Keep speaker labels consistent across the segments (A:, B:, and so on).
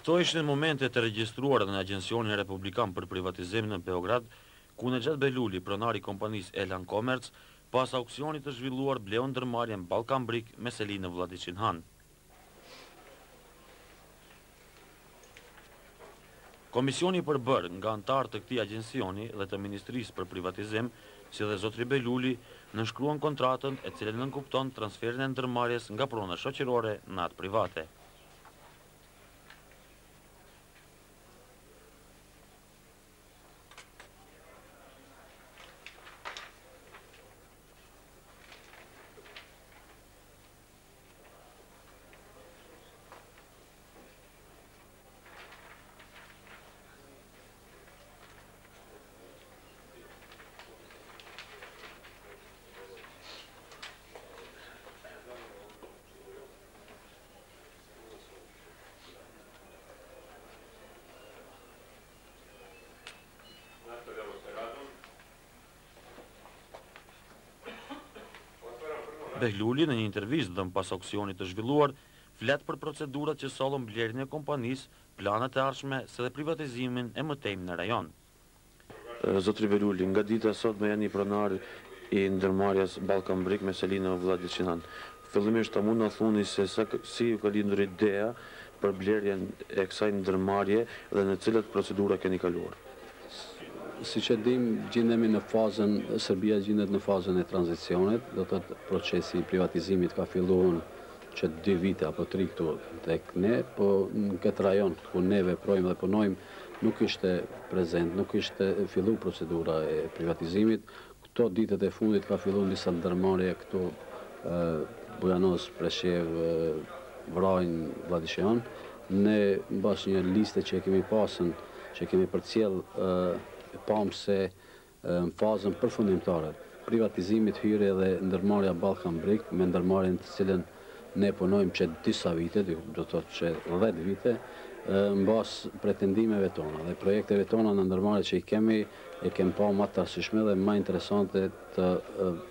A: Këto ishin momentet e regjistruara në Agjencionin Republikan për Privatizim në Beograd, ku Nexhet Behluli, pronari i kompanisë Elan Commerce, pas auksionit të zhvilluar bleu ndërmarrjen Balkan Brick me Selinë Vlladiçin Han. Komisioni i përbër nga antarë të këtij agjencioni dhe të Ministrisë për Privatizim, si dhe zotri Behluli, nënshkruan kontratën e cila nënkupton transferin e ndërmarrjes nga prona shoqërore në atë private. Behluli në një intervistë dhënë pas auksionit të zhvilluar, flet për procedurat që sollën blerjen e kompanisë, planat e ardhshme se dhe privatizimin e mëtejmë në rajon.
B: Zotri Behluli, nga dita sot me janë një pronar i ndërmarrjes Balkan Brick me Selinë Vlladiçin Han. Fillimisht ta mund na thoni se si ju ka lindur ideja për blerjen e kësaj ndërmarrje dhe në cilat procedura keni kaluar?
C: Siç e dim, gjendemi në fazën, Serbia gjendet në fazën e tranzicionit, do të thotë procesi i privatizimit ka filluar që 2 vite apo 3 këtu tek ne, po në këtë rajon ku ne veprojmë dhe punojmë nuk ishte prezent, nuk ishte fillu procedura e privatizimit. Këto ditët e fundit ka filluar disa ndërmarrje këtu Bujanoz, Preshev, Vrajnë, Vlladiçin. Ne mbas një liste që e kemi pasën, që kemi përcjell pamë se në fazën përfundimtare privatizimit hyri edhe ndërmarrja Balkan Brick, me ndërmarrjen të cilën ne punojmë që disa vite, do të thotë që 10 vite, mbas pretendimeve tona dhe projekteve tona në ndërmarrje që i kemi pa më të rëndësishme dhe më interesante të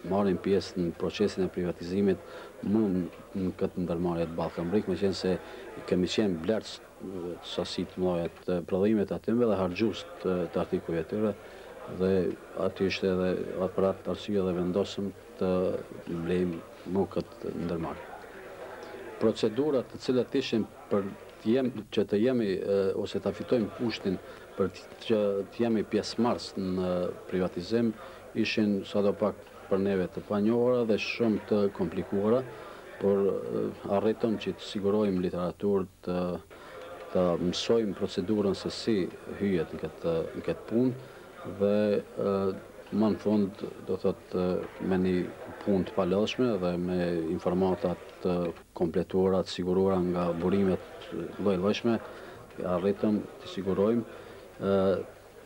C: marrim pjesë në procesin e privatizimit në këtë ndërmarrje të Balkan Brick, meqense kemi qenë blerës sasi të mëdha të prodhimit atyre dhe harxhues të artikujve të tyre dhe aty ishte edhe për atë arsye dhe vendosëm të blejmë më këtë ndërmarrje. Procedurat të cilat ishin për që të jemi ose të fitojmë kushtin për që të jemi pjesëmarrës në privatizim ishin sadopak për neve të panjohura dhe shumë të komplikuara, por arritëm që të sigurojmë literaturë të mësojmë procedurën se si hyjet në këtë punë dhe më në fund do thotë me një punë të palodhshme dhe me informatat të kompletuara, të siguruara nga burimet lloj-llojshme, arritëm të sigurojmë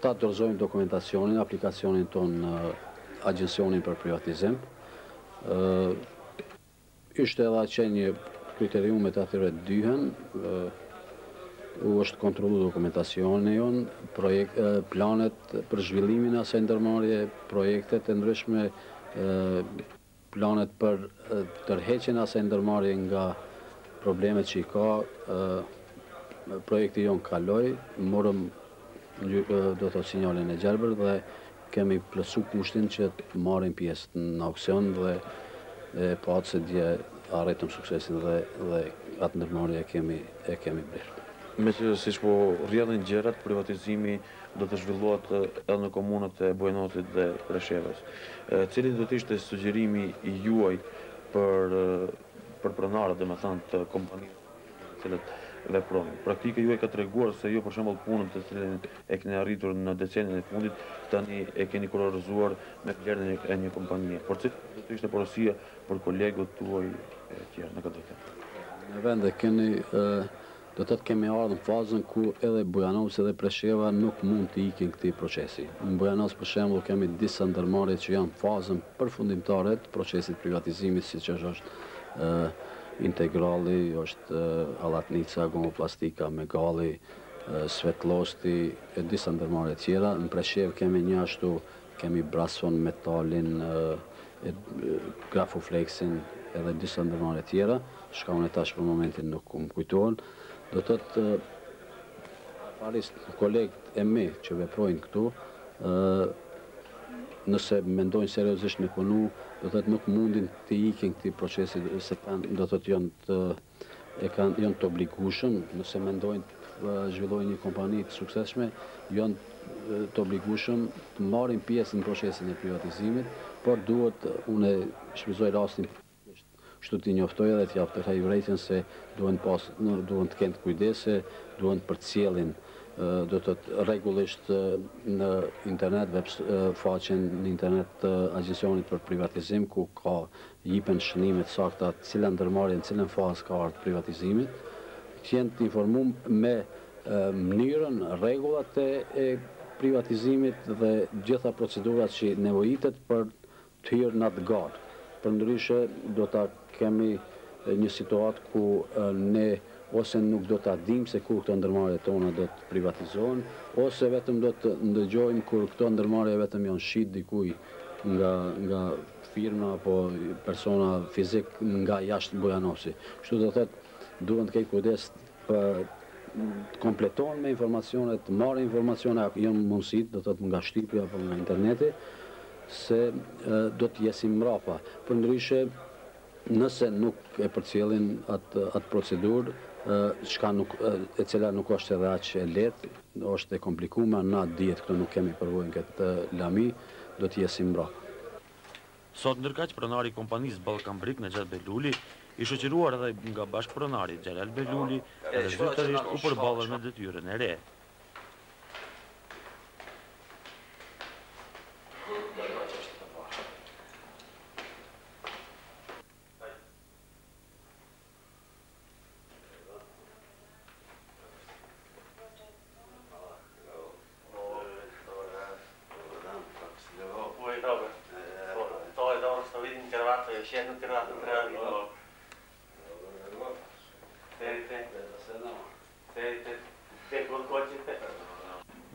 C: ta dorëzojmë dokumentacionin, aplikacionin ton në Agjencionin për Privatizim. Ishte edhe që një kriteriumet atyre dyhen, u është kontrollu dokumentacioni jonë, planet për zhvillimin e asaj ndërmarrje, projektet e ndryshme, planet për tërheqjen e asaj ndërmarrje nga problemet që i ka, projekti jonë kaloi, morëm do të thotë sinjalin e gjelbër dhe kemi plotsu kushtin që të marrim pjesë në auksion dhe patë se dje arritëm suksesin dhe atë ndërmarrje e kemi blerë.
B: Me që siç po rrjedhin gjërat, privatizimi do të zhvillohet edhe në komunat e Bujanotit dhe Preshevës. Cili do të ishte sugjerimi i juaj për pronarët, domethënë të kompanive të cilat veprojnë? Praktika juaj ka treguar se ju për shembull punën të cilën e keni arritur në decenien e fundit tani e keni kurorëzuar me blerjen e një kompanie. Por cili do të ishte porosia për kolegët tuaj e tjerë në këtë drejtim?
C: Në vend e keni do të kemi ardhur në fazën ku edhe Bujanosi dhe Presheva nuk mund të ikin këtij procesi. Në Bujanos për shembull kemi disa ndërmarrje që janë fazën përfundimtare të procesit privatizimit, siç është Integrali, është Allatnica, Gomoplastika, Megalli, Svetlosti e disa ndërmarrje tjera. Në Preshev kemi një ashtu, kemi Brasfon, Metalin, Grafoflexin edhe disa ndërmarrje tjera, shka unë tash për momentin nuk më kujtohen. Do të thotë Parisht, kolegët e mi që veprojnë këtu, nëse mendojnë seriozisht me punu, do të nuk mundin të ikin këtij procesi, se do të janë të obligueshëm, nëse mendojnë të zhvillojnë një kompani të suksesshme, janë të obligueshëm të marrin pjesë në procesin e privatizimit, por duhet, unë shfrytëzoj rastin kështu t'i njoftoj edhe t'jap të kaj vërejtjen se duhen të kenë kujdese, duhen të përcjellin do të rregullisht në internet, faqen në internet të Agjencionit për Privatizim, ku ka jipen shënimet sakta cila ndërmarrje në cilën fazë ka ardhur privatizimit, që jenë të informuar me mënyrën, rregullat e privatizimit dhe gjitha procedurat që nevojitet për të hyrë në atë garë. Përndryshe do ta kemi një situatë ku ne ose nuk do ta dimë se kur këto ndërmarrje tona do të privatizohen, ose vetëm do të ndëgjojmë kur këto ndërmarrje vetëm janë shit dikuj nga firma apo persona fizik nga jashtë Bujanosi. Kështu do thotë duhen të ketë kujdes për të kompletohen me informacione, të marrë informacione, janë mundësit, do thotë nga shtypja apo nga interneti, se do të jesim mrapa. Përndryshe, nëse nuk e përcjellin atë procedurë, e cila nuk është edhe aq e lehtë, është e komplikuar, na dihet këto nuk kemi përvojën këtë lami, do të jesim mbrapa.
A: Sot ndërkaq pronari i kompanisë Ballkan Brick Nexhat Beluli, i shoqëruar edhe nga bashkëpronari Xhelal Beluli, edhe zyrtarisht u përballën me detyrën e re.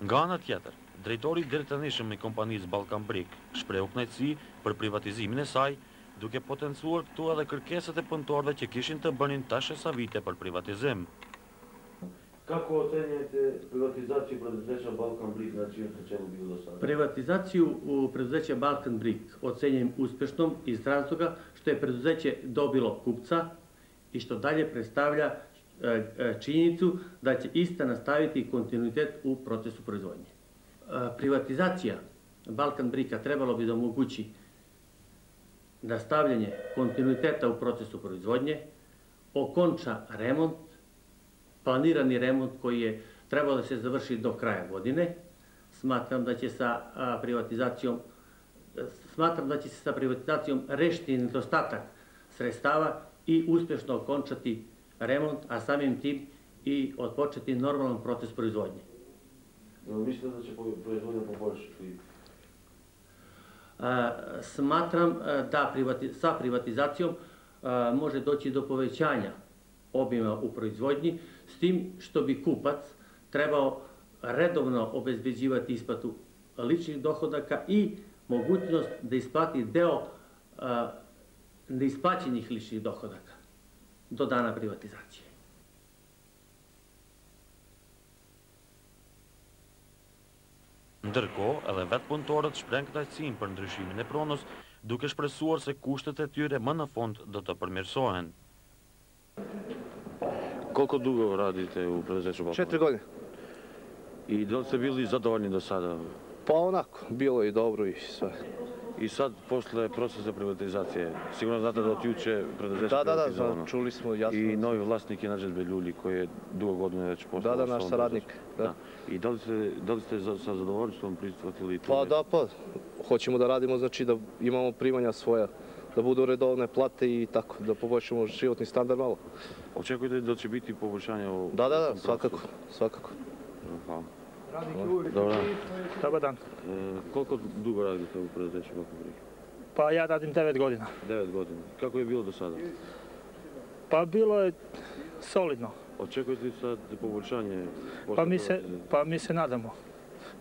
A: Nga ana tjetër, drejtori i drejtanishëm i kompanisë Ballkan Brick shprehu kënaqësi për privatizimin e saj, duke potencuar këtu edhe kërkesat e punëtorëve që kishin të bënin tash sa vite për privatizim.
B: Kako ocenjujete privatizaciju preduzeća Ballkan Brick na čijem se čelu bilo do sada?
D: Privatizaciju preduzeća Ballkan Brick ocenjujem uspješnom iz razloga što je preduzeće dobilo kupca i što dalje predstavlja činjenicu da će ista nastaviti kontinuitet u procesu proizvodnje. Privatizacija Ballkan Bricka trebalo bi da omogući nastavljanje kontinuiteta u procesu proizvodnje, okonča remont, planirani remont koji je trebao da se završi do kraja godine. Smatram da će se sa privatizacijom rešiti nedostatak sredstava i uspješno okončati remont, a samim tim i odpočeti normalan proces proizvodnje.
B: Mislite da će proizvodnja poboljšati?
D: Smatram da sa privatizacijom može doći do povećanja obima u proizvodnji, s tim što bi kupac trebao redovno obezbeđivati isplatu ličnih dohodaka i mogućnost da isplati deo neisplaćenih ličnih dohodaka do dana privatizacije.
A: Ndërkohë, edhe vetë punëtorët shprehen kënaqësinë për ndryshimin e pronës, duke shpresuar se kushtet e tyre më në fund do të përmirësohen.
B: Koliko dugo radite u preduzeću Ballkan?
E: 4 godine.
B: I da li ste bili zadovoljni do sada?
E: Pa onako, bilo je dobro i sve.
B: I sad, posle procesa privatizacije, sigurno znate da od juče preduzeće
E: Da,
B: privatizovano.
E: čuli smo jasno.
B: I novi vlasnik je Nexhat Beluli, koji je dugo godina već postao.
E: Da, naš saradnik. Da.
B: I da li ste sa zadovoljstvom prihvatili to?
E: Pa da, hoćemo da radimo, znači da imamo primanja svoja, da budu redovne plate i tako, da poboljšamo životni standard malo.
B: Očekujete da će biti poboljšanja u...
E: Da, svakako.
B: Hvala.
F: Dobar dan.
B: Koliko dugo radite u preduzeću Ballkan Brick?
F: Pa ja radim 9 godina.
B: 9 godina. Kako je bilo do sada?
F: Pa bilo je solidno.
B: Očekujete li sad poboljšanje?
F: Pa mi se nadamo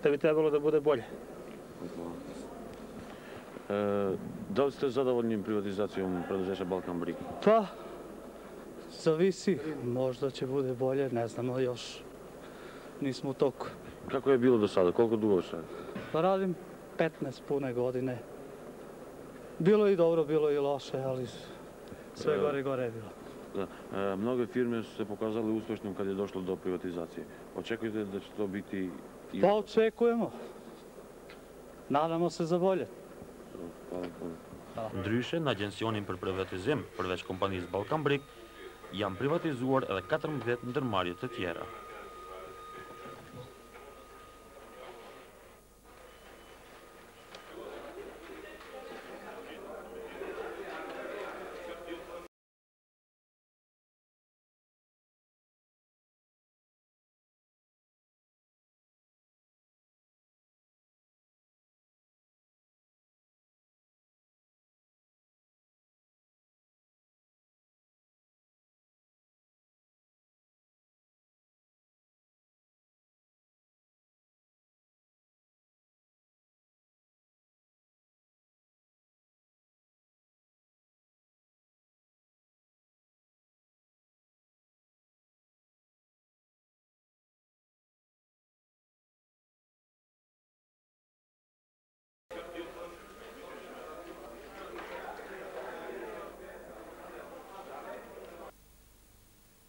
F: da bi trebalo da bude bolje.
B: Da li ste zadovoljni privatizacijom preduzeća Ballkan Brick?
G: Pa, zavisi. Možda će bude bolje, ne znamo još.
F: nismo u toku.
B: Kako je bilo do sada? Koliko dugo sad?
F: Pa radim 15 pune godine. Bilo je i dobro, bilo je i loše, ali sve gore i gore je bilo.
B: Da. Mnoge firme su se pokazale uspešnim kad je došlo do privatizacije. Očekujete da će to biti...
F: Pa očekujemo. Nadamo se za bolje.
A: Ndryshe, në agjensionin për privatizim, përveç kompanisë Balkan Brick, janë privatizuar edhe 14 ndërmarrje të tjera.